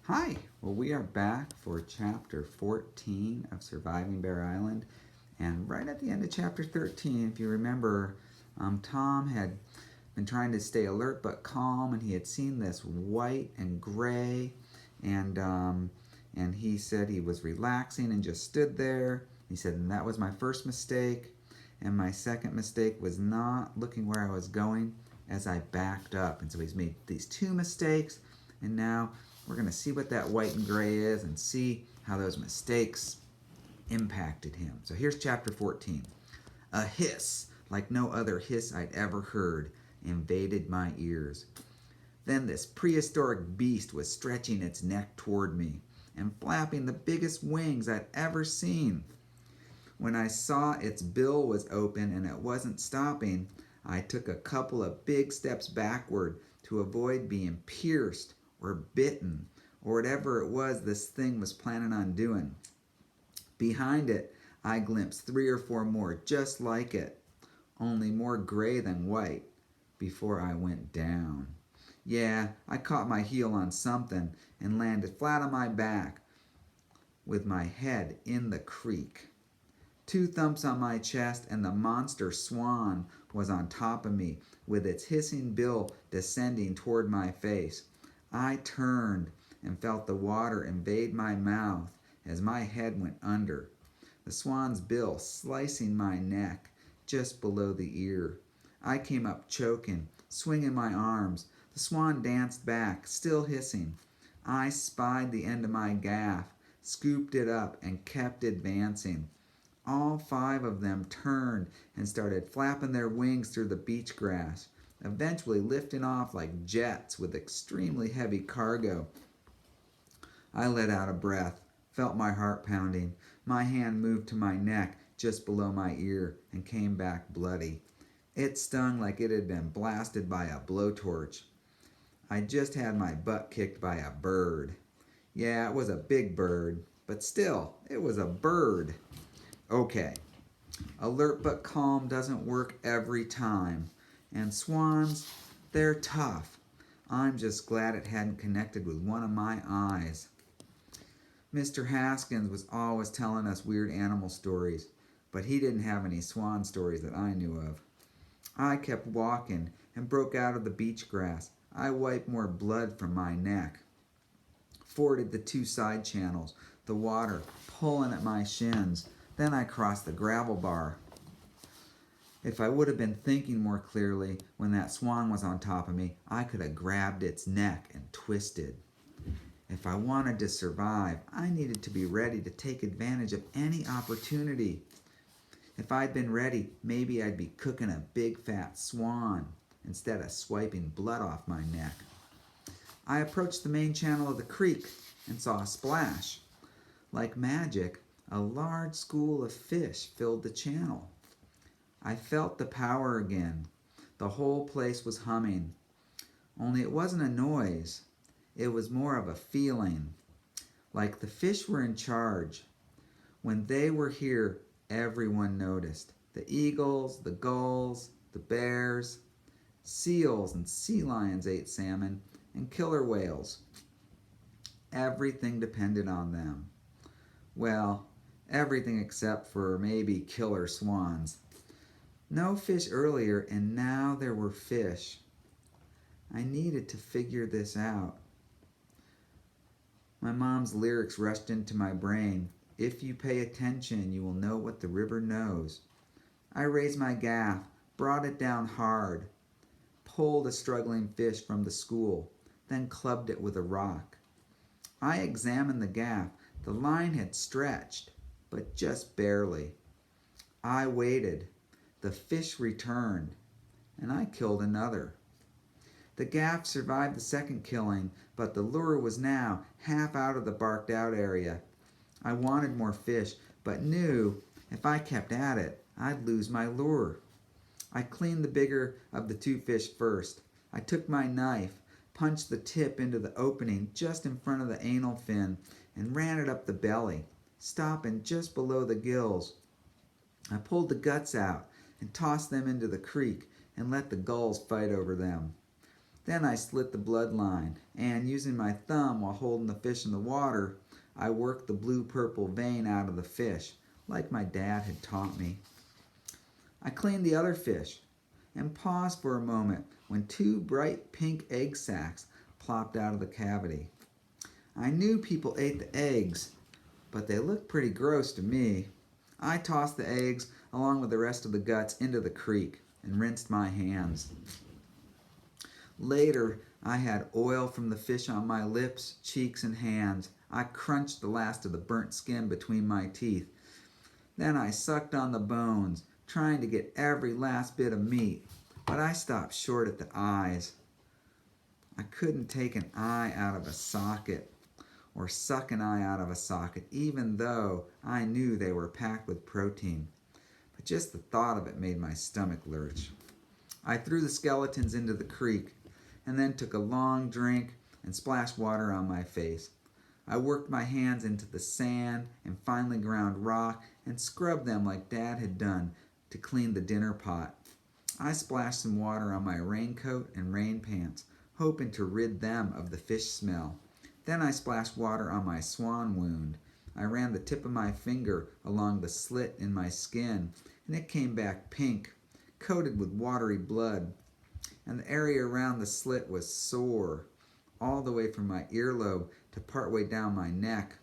Hi, well, we are back for chapter 14 of Surviving Bear Island. And right at the end of chapter 13, if you remember, Tom had been trying to stay alert but calm, and he had seen this white and gray, and, um, and he said he was relaxing and just stood there. He said, and that was my first mistake, and my second mistake was not looking where I was going as I backed up. And so he's made these two mistakes, and now we're going to see what that white and gray is and see how those mistakes impacted him. So here's chapter 14. A hiss like no other hiss I'd ever heard invaded my ears. Then this prehistoric beast was stretching its neck toward me and flapping the biggest wings I'd ever seen. When I saw its bill was open and it wasn't stopping, I took a couple of big steps backward to avoid being pierced or bitten or whatever it was this thing was planning on doing. Behind it, I glimpsed 3 or 4 more just like it, only more gray than white, before I went down. Yeah, I caught my heel on something and landed flat on my back with my head in the creek. 2 thumps on my chest and the monster swan was on top of me with its hissing bill descending toward my face. I turned and felt the water invade my mouth as my head went under, the swan's bill slicing my neck just below the ear. I came up choking, swinging my arms. The swan danced back, still hissing. I spied the end of my gaff, scooped it up, and kept advancing. All 5 of them turned and started flapping their wings through the beach grass, eventually lifting off like jets with extremely heavy cargo. I let out a breath, felt my heart pounding. My hand moved to my neck just below my ear and came back bloody. It stung like it had been blasted by a blowtorch. I just had my butt kicked by a bird. Yeah, it was a big bird, but still, it was a bird. Okay, alert but calm doesn't work every time. And swans, they're tough. I'm just glad it hadn't connected with one of my eyes. Mr. Haskins was always telling us weird animal stories, but he didn't have any swan stories that I knew of. I kept walking and broke out of the beach grass. I wiped more blood from my neck, forded the 2 side channels, the water pulling at my shins. Then I crossed the gravel bar. If I would have been thinking more clearly when that swan was on top of me, I could have grabbed its neck and twisted. If I wanted to survive, I needed to be ready to take advantage of any opportunity. If I'd been ready, maybe I'd be cooking a big fat swan instead of swiping blood off my neck. I approached the main channel of the creek and saw a splash. Like magic, a large school of fish filled the channel. I felt the power again. The whole place was humming. Only it wasn't a noise. It was more of a feeling. Like the fish were in charge. When they were here, everyone noticed. The eagles, the gulls, the bears, seals and sea lions ate salmon, and killer whales. Everything depended on them. Well, everything except for maybe killer swans. No fish earlier, and now there were fish. I needed to figure this out. My mom's lyrics rushed into my brain. If you pay attention, you will know what the river knows. I raised my gaff, brought it down hard, pulled a struggling fish from the school, then clubbed it with a rock. I examined the gaff. The line had stretched, but just barely. I waited. The fish returned, and I killed another. The gaff survived the second killing, but the lure was now half out of the barked out area. I wanted more fish, but knew if I kept at it, I'd lose my lure. I cleaned the bigger of the 2 fish first. I took my knife, punched the tip into the opening just in front of the anal fin, and ran it up the belly, stopping just below the gills. I pulled the guts out and tossed them into the creek and let the gulls fight over them. Then I slit the bloodline, and using my thumb while holding the fish in the water, I worked the blue-purple vein out of the fish, like my dad had taught me. I cleaned the other fish and paused for a moment when two bright pink egg sacs plopped out of the cavity. I knew people ate the eggs, but they looked pretty gross to me. I tossed the eggs along with the rest of the guts into the creek and rinsed my hands. Later, I had oil from the fish on my lips, cheeks, and hands. I crunched the last of the burnt skin between my teeth. Then I sucked on the bones, trying to get every last bit of meat, but I stopped short at the eyes. I couldn't take an eye out of a socket or suck an eye out of a socket, even though I knew they were packed with protein. But just the thought of it made my stomach lurch. I threw the skeletons into the creek and then took a long drink and splashed water on my face. I worked my hands into the sand and finally ground rock and scrubbed them like Dad had done to clean the dinner pot. I splashed some water on my raincoat and rain pants, hoping to rid them of the fish smell. Then I splashed water on my swan wound. I ran the tip of my finger along the slit in my skin, and it came back pink, coated with watery blood. And the area around the slit was sore, all the way from my earlobe to partway down my neck.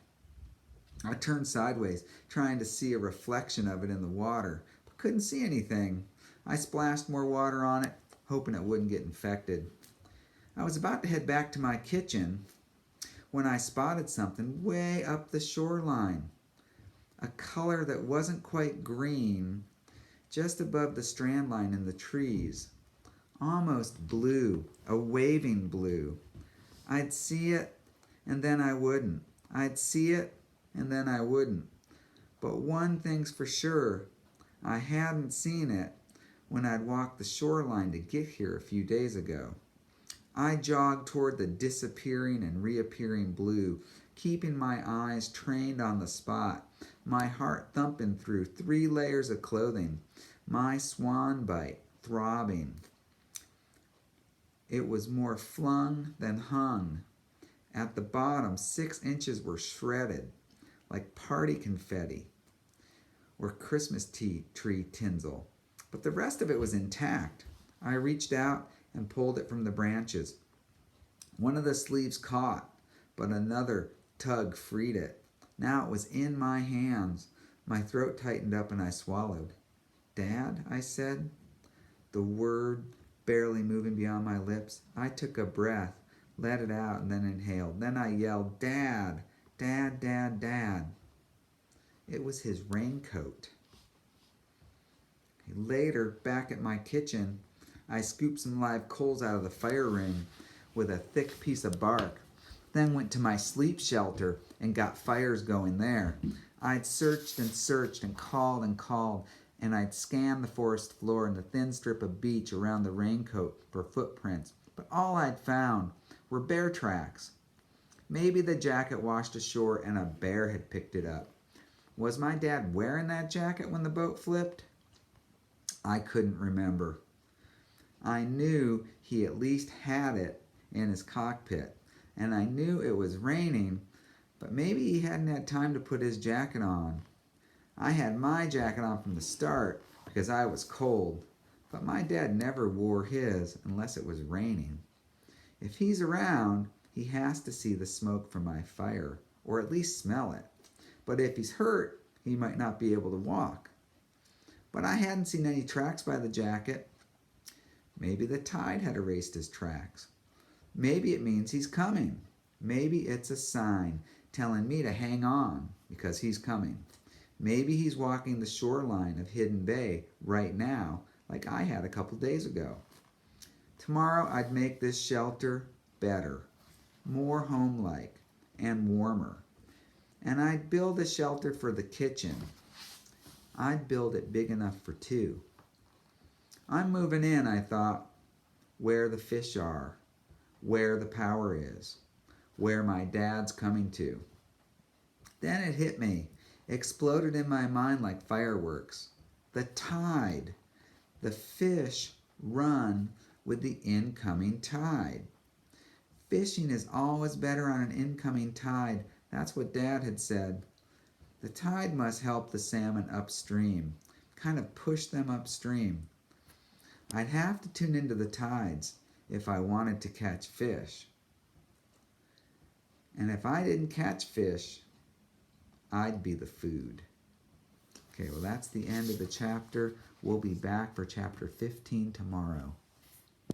I turned sideways, trying to see a reflection of it in the water, but couldn't see anything. I splashed more water on it, hoping it wouldn't get infected. I was about to head back to my kitchen when I spotted something way up the shoreline. A color that wasn't quite green, just above the strand line in the trees. Almost blue, a waving blue. I'd see it, and then I wouldn't. I'd see it, and then I wouldn't. But one thing's for sure, I hadn't seen it when I'd walked the shoreline to get here a few days ago. I jogged toward the disappearing and reappearing blue, keeping my eyes trained on the spot, my heart thumping through 3 layers of clothing, my swan bite throbbing. It was more flung than hung. At the bottom, 6 inches were shredded, like party confetti or Christmas tree tinsel. But the rest of it was intact. I reached out and pulled it from the branches. One of the sleeves caught, but another tug freed it. Now it was in my hands. My throat tightened up and I swallowed. "Dad," I said, the word barely moving beyond my lips. I took a breath, let it out, and then inhaled. Then I yelled, "Dad, Dad, Dad, Dad." It was his raincoat. Later, back at my kitchen, I scooped some live coals out of the fire ring with a thick piece of bark, then went to my sleep shelter and got fires going there. I'd searched and called, and I'd scanned the forest floor and the thin strip of beach around the raincoat for footprints, but all I'd found were bear tracks. Maybe the jacket washed ashore and a bear had picked it up. Was my dad wearing that jacket when the boat flipped? I couldn't remember. I knew he at least had it in his cockpit, and I knew it was raining, but maybe he hadn't had time to put his jacket on. I had my jacket on from the start because I was cold, but my dad never wore his unless it was raining. If he's around, he has to see the smoke from my fire, or at least smell it. But if he's hurt, he might not be able to walk. But I hadn't seen any tracks by the jacket. Maybe the tide had erased his tracks. Maybe it means he's coming. Maybe it's a sign telling me to hang on because he's coming. Maybe he's walking the shoreline of Hidden Bay right now, like I had a couple days ago. Tomorrow I'd make this shelter better, more home-like, and warmer. And I'd build a shelter for the kitchen. I'd build it big enough for 2. I'm moving in, I thought, where the fish are, where the power is, where my dad's coming to. Then it hit me, exploded in my mind like fireworks. The tide. The fish run with the incoming tide. Fishing is always better on an incoming tide. That's what Dad had said. The tide must help the salmon upstream, kind of push them upstream. I'd have to tune into the tides if I wanted to catch fish. And if I didn't catch fish, I'd be the food. Okay, well, that's the end of the chapter. We'll be back for chapter 15 tomorrow.